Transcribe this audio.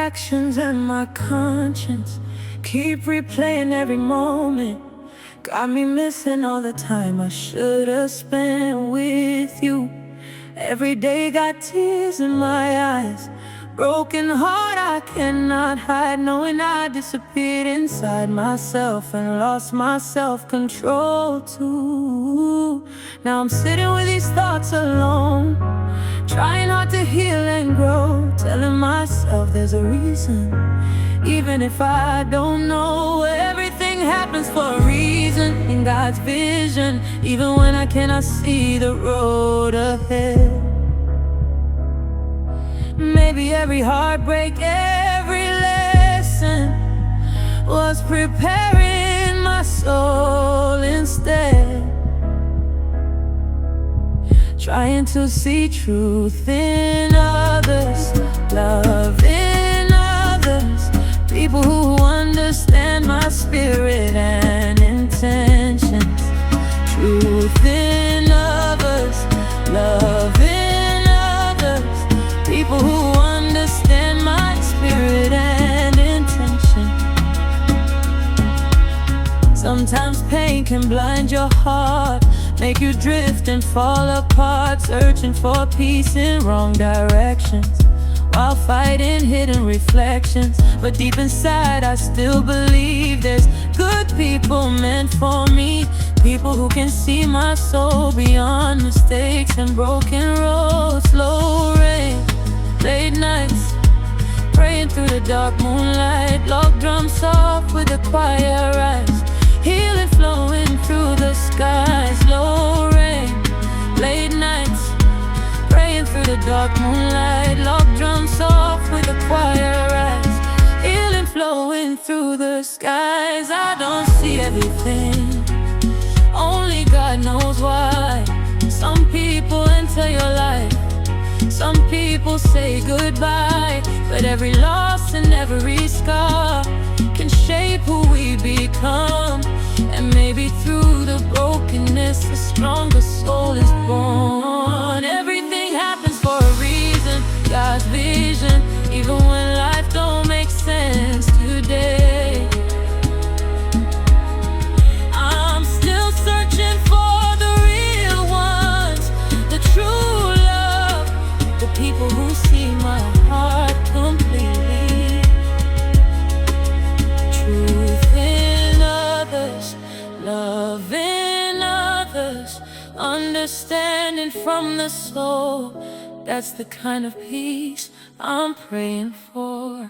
actions and my conscience keep replaying every moment. Got me missing all the time I should've spent with you. Every day got tears in my eyes, broken heart I cannot hide, knowing I disappeared inside myself and lost my self-control too. Now I'm sitting with these thoughts alone, trying hard to heal and grow, telling myself there's a reason, even if I don't know. Everything happens for a reason in God's vision, even when I cannot see the road ahead. Maybe every heartbreak, every lesson was preparing my soul instead, trying to see truth in others, love in others, people who understand my spirit and intentions. Truth in others, love in others, people who understand my spirit and intention. Sometimes pain can blind your heart, make you drift and fall apart, searching for peace in wrong directions, while fighting hidden reflections. But deep inside I still believe there's good people meant for me, people who can see my soul beyond mistakes and broken roads. Slow rain, late nights, praying through the dark moonlight, log drums soft with a choir rise, healing flowing through the skies. Slow rain, late nights, praying through the dark moonlight, log drums soft with a choir rise, healing flowing through the skies. I don't see everything, only God knows why. Some people enter your life, some people say goodbye, but every loss and every scar can shape who we become. And maybe through the brokenness, a stronger soul is born. Everything happens for a reason, God's vision, even when life don't make sense today. I'm still searching for the real ones, the true love, the people who see my heart completely. Truth in others, love in others, understanding from the soul. That's the kind of peace I'm praying for.